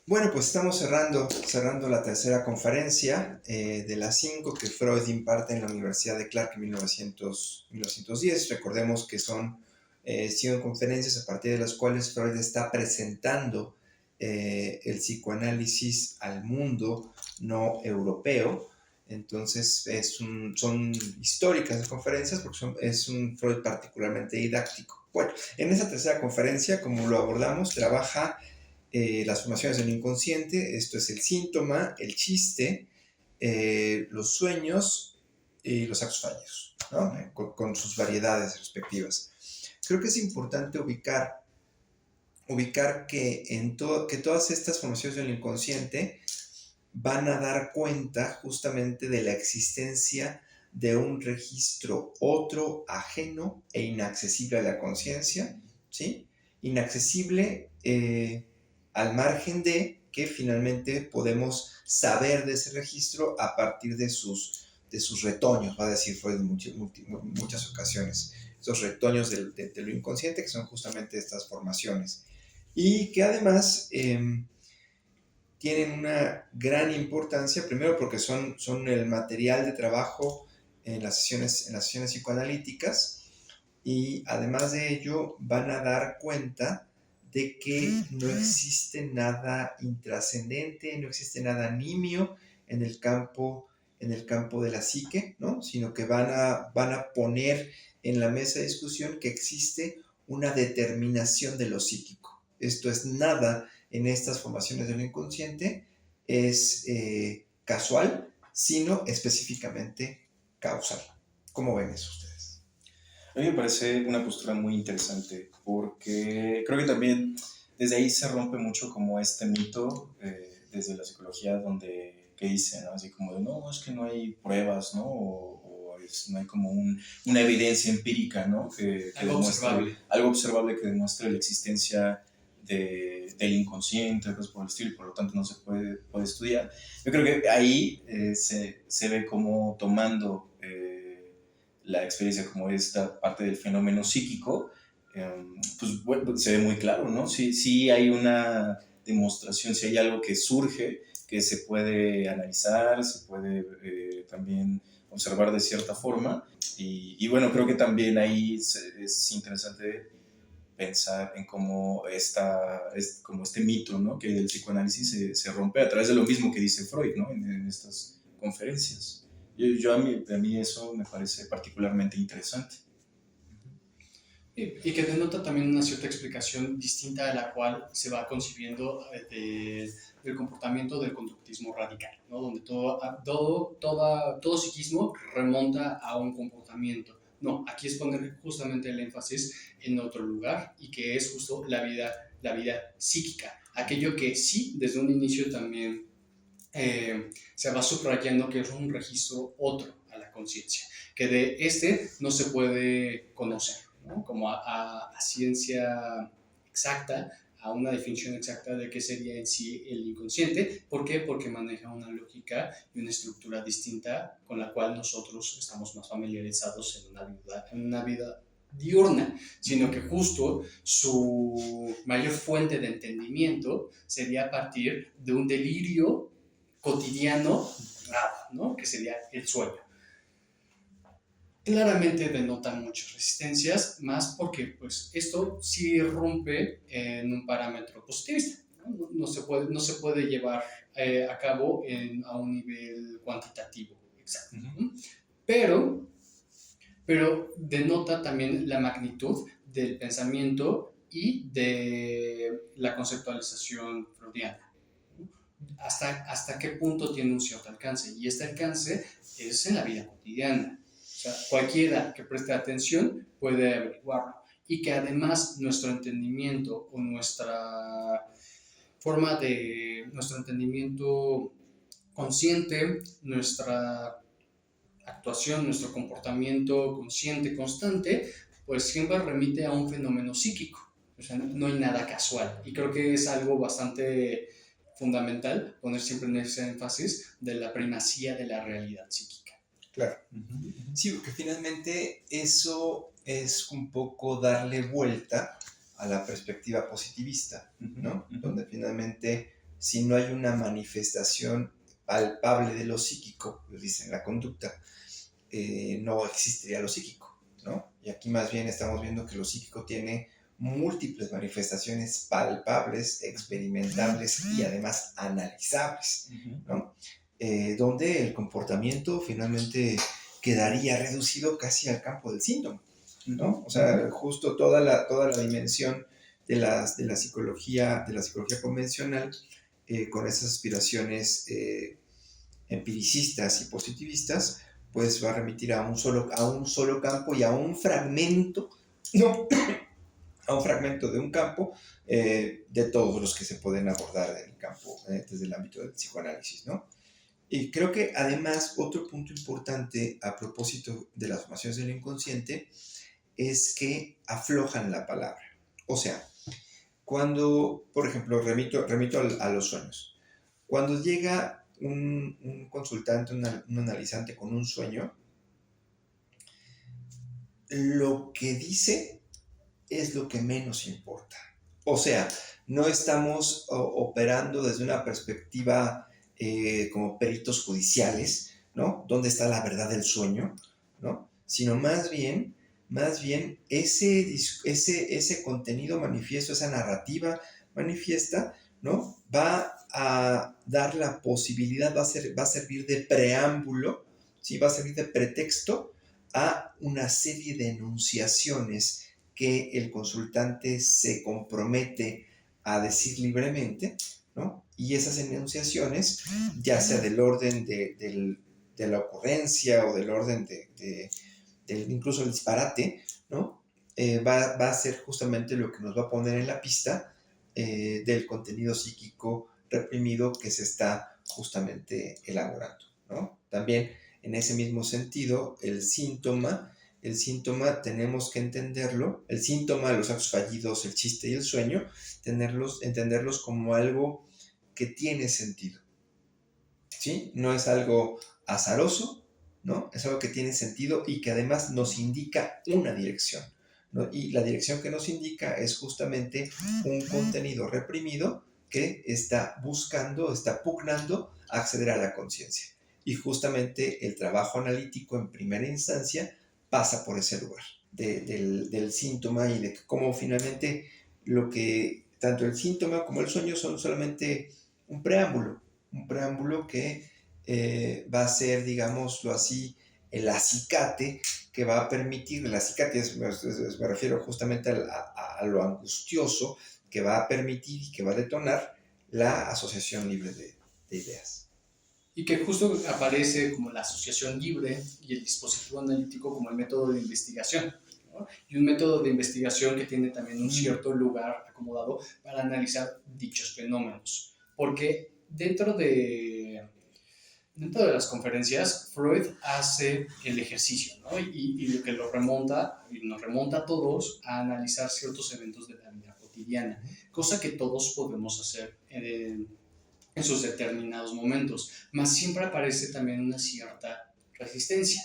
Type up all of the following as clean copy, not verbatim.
Bueno, pues estamos cerrando la tercera conferencia de las cinco que Freud imparte en la Universidad de Clark en 1910. Recordemos que son cinco conferencias a partir de las cuales Freud está presentando el psicoanálisis al mundo no europeo. Entonces son históricas las conferencias porque es un Freud particularmente didáctico. Bueno, en esa tercera conferencia, como lo abordamos, trabaja las formaciones del inconsciente, esto es el síntoma, el chiste, los sueños y los actos fallidos, ¿no? Con sus variedades respectivas. Creo que es importante ubicar que todas estas formaciones del inconsciente van a dar cuenta justamente de la existencia de un registro otro, ajeno e inaccesible a la conciencia, ¿sí? Inaccesible al margen de que finalmente podemos saber de ese registro a partir de sus retoños, va a decir Freud en muchas ocasiones, esos retoños de lo inconsciente que son justamente estas formaciones. Y que además tienen una gran importancia, primero porque son el material de trabajo en las sesiones psicoanalíticas, y además de ello van a dar cuenta de que no existe nada intrascendente, no existe nada nimio en en el campo de la psique, ¿no? Sino que van a poner en la mesa de discusión que existe una determinación de lo psíquico. Esto es, nada en estas formaciones del inconsciente es casual, sino específicamente causal. ¿Cómo ven eso ustedes? A mí me parece una postura muy interesante porque creo que también desde ahí se rompe mucho como este mito desde la psicología donde que dice, ¿no? Así como de, no, es que no hay pruebas, ¿no? No hay como una evidencia empírica, ¿no? Que Algo demuestre, observable. algo observable que demuestre la existencia del inconsciente, cosas por el estilo, y por lo tanto no se puede estudiar. Yo creo que ahí se ve como tomando la experiencia como esta parte del fenómeno psíquico, pues bueno, se ve muy claro, ¿no? Sí hay una demostración, si hay algo que surge, que se puede analizar, se puede también observar de cierta forma. Bueno, creo que también ahí es interesante pensar en cómo como este mito, ¿no? Que del psicoanálisis se rompe a través de lo mismo que dice Freud, ¿no? En estas conferencias. A mí eso me parece particularmente interesante. Y que denota también una cierta explicación distinta a la cual se va concibiendo del comportamiento del conductismo radical, ¿no? Donde todo psiquismo remonta a un comportamiento. No, aquí es poner justamente el énfasis en otro lugar y que es justo la vida psíquica. Aquello que sí, desde un inicio también se va subrayando que es un registro otro a la conciencia, que de este no se puede conocer, ¿no? Como a ciencia exacta, a una definición exacta de qué sería en sí el inconsciente. ¿Por qué? Porque maneja una lógica y una estructura distinta con la cual nosotros estamos más familiarizados en una vida diurna, sino que justo su mayor fuente de entendimiento sería a partir de un delirio cotidiano, ¿no? Que sería el sueño. Claramente denota muchas resistencias, más porque pues, esto sí rompe en un parámetro positivista. No se puede llevar a cabo a un nivel cuantitativo exacto. ¿No? Pero, pero denota también la magnitud del pensamiento y de la conceptualización freudiana. Hasta qué punto tiene un cierto alcance. Y este alcance es en la vida cotidiana. O sea, cualquiera que preste atención puede averiguarlo. Y que además nuestro entendimiento o nuestro entendimiento consciente, nuestra actuación, nuestro comportamiento consciente, constante, pues siempre remite a un fenómeno psíquico. O sea, no hay nada casual. Y creo que es algo bastante fundamental poner siempre en ese énfasis de la primacía de la realidad psíquica. Claro. Sí, porque finalmente eso es un poco darle vuelta a la perspectiva positivista, ¿no? Donde finalmente si no hay una manifestación palpable de lo psíquico, pues dicen la conducta, no existiría lo psíquico, ¿no? Y aquí más bien estamos viendo que lo psíquico tiene múltiples manifestaciones palpables, experimentables y además analizables, ¿no? Donde el comportamiento finalmente quedaría reducido casi al campo del síntoma, ¿no? O sea, justo toda la dimensión de la psicología convencional, con esas aspiraciones empiricistas y positivistas, pues va a remitir a un solo campo y a un fragmento, no, a un fragmento de un campo de todos los que se pueden abordar en el campo, desde el ámbito del psicoanálisis, ¿no? Y creo que además otro punto importante a propósito de las formaciones del inconsciente es que aflojan la palabra. O sea, cuando, por ejemplo, remito a los sueños. Cuando llega un consultante, un analizante con un sueño, lo que dice es lo que menos importa. O sea, no estamos operando desde una perspectiva como peritos judiciales, ¿no? ¿Dónde está la verdad del sueño? ¿No? Sino más bien ese contenido manifiesto, esa narrativa manifiesta, ¿no? Va a dar la posibilidad, va a servir de preámbulo, ¿sí? Va a servir de pretexto a una serie de enunciaciones que el consultante se compromete a decir libremente, ¿no? Y esas enunciaciones, ya sea del orden de la ocurrencia o del orden incluso el disparate, ¿no? Va a ser justamente lo que nos va a poner en la pista del contenido psíquico reprimido que se está justamente elaborando, ¿no? También en ese mismo sentido, el síntoma tenemos que entenderlo, el síntoma, los actos fallidos, el chiste y el sueño, entenderlos como algo que tiene sentido, ¿sí? No es algo azaroso, ¿no? Es algo que tiene sentido y que además nos indica una dirección, ¿no? Y la dirección que nos indica es justamente un contenido reprimido que está buscando, está pugnando acceder a la conciencia. Y justamente el trabajo analítico en primera instancia pasa por ese lugar del síntoma y de cómo finalmente lo que tanto el síntoma como el sueño son solamente un preámbulo que va a ser, digámoslo así, el acicate que va a permitir, el acicate me refiero justamente a lo angustioso que va a permitir y que va a detonar la asociación libre de ideas. Y que justo aparece como la asociación libre y el dispositivo analítico como el método de investigación, ¿no? Y un método de investigación que tiene también un cierto lugar acomodado para analizar dichos fenómenos. Porque dentro de las conferencias, Freud hace el ejercicio, ¿no? Y lo que nos remonta a todos a analizar ciertos eventos de la vida cotidiana, cosa que todos podemos hacer en sus determinados momentos, mas siempre aparece también una cierta resistencia.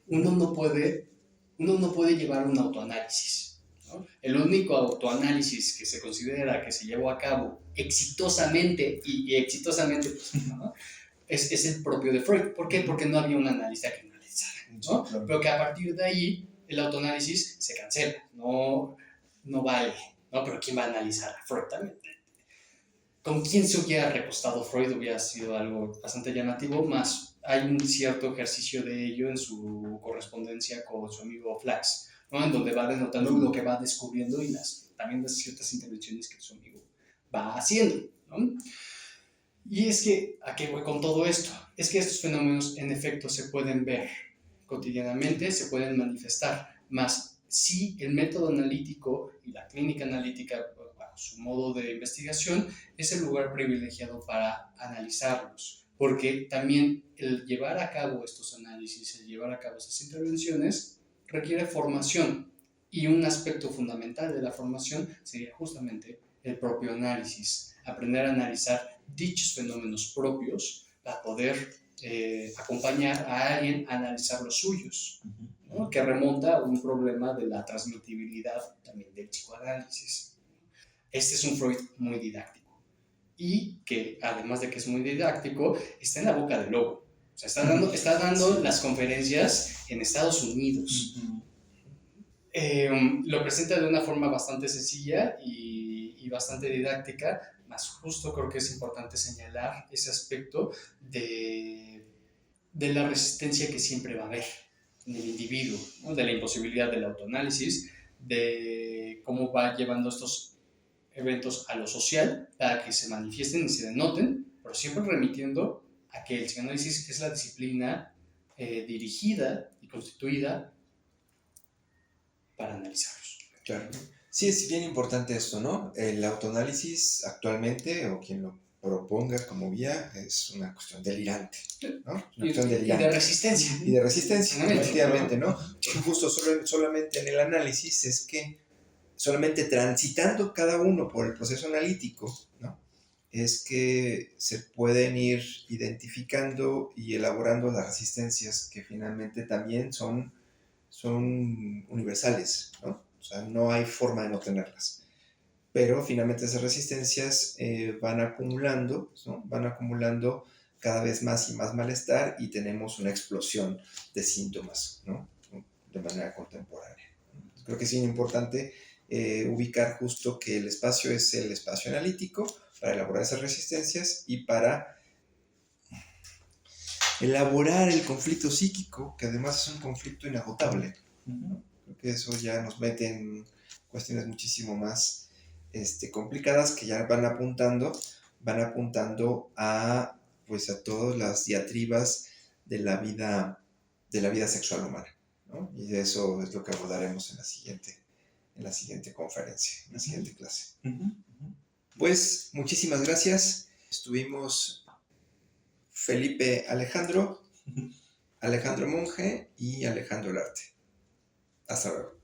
Uno no puede llevar un autoanálisis, ¿no? El único autoanálisis que se considera que se llevó a cabo exitosamente, y exitosamente, pues, ¿no? es el propio de Freud. ¿Por qué? Porque no había un analista que analizara, ¿no? Sí, claro. Pero que a partir de ahí el autoanálisis se cancela, no vale, ¿no? Pero ¿quién va a analizar a Freud también? Con quién se hubiera recostado Freud hubiera sido algo bastante llamativo, más hay un cierto ejercicio de ello en su correspondencia con su amigo Flax, ¿no? En donde va denotando lo que va descubriendo y también las ciertas intervenciones que su amigo va haciendo, ¿no? Y es que, ¿a qué voy con todo esto? Es que estos fenómenos en efecto se pueden ver cotidianamente, se pueden manifestar, más si el método analítico y la clínica analítica, su modo de investigación, es el lugar privilegiado para analizarlos, porque también el llevar a cabo estos análisis, el llevar a cabo esas intervenciones, requiere formación, y un aspecto fundamental de la formación sería justamente el propio análisis, aprender a analizar dichos fenómenos propios para poder acompañar a alguien a analizar los suyos, ¿no? Que remonta a un problema de la transmitibilidad también del psicoanálisis. Este es un Freud muy didáctico. y que además de que es muy didáctico, está en la boca del lobo. O sea, está dando las conferencias en Estados Unidos. Lo presenta de una forma bastante sencilla y bastante didáctica, más justo creo que es importante señalar ese aspecto de la resistencia que siempre va a haber en el individuo, ¿no? De la imposibilidad del autoanálisis, de cómo va llevando estos eventos a lo social para que se manifiesten y se denoten, pero siempre remitiendo a que el psicoanálisis es la disciplina dirigida y constituida para analizarlos. Claro. Sí, es bien importante esto, ¿no? El autoanálisis actualmente, o quien lo proponga como vía, es una cuestión delirante, ¿no? Una cuestión delirante. Y de resistencia. Y de resistencia, efectivamente, ¿no? Justo solamente en el análisis es que solamente transitando cada uno por el proceso analítico, ¿no? Es que se pueden ir identificando y elaborando las resistencias que finalmente también son universales, ¿no? O sea, no hay forma de no tenerlas. Pero finalmente esas resistencias van acumulando, ¿no? Van acumulando cada vez más y más malestar y tenemos una explosión de síntomas, ¿no? De manera contemporánea. Creo que es bien importante ubicar justo que el espacio es el espacio analítico para elaborar esas resistencias y para elaborar el conflicto psíquico, que además es un conflicto inagotable. Creo que eso ya nos mete en cuestiones muchísimo más complicadas que ya van apuntando a, pues, a todas las diatribas de la vida sexual humana, ¿no? Y eso es lo que abordaremos en la siguiente conferencia, en la siguiente clase. Pues muchísimas gracias. Estuvimos Felipe Alejandro Monge y Alejandro Larte. Hasta luego.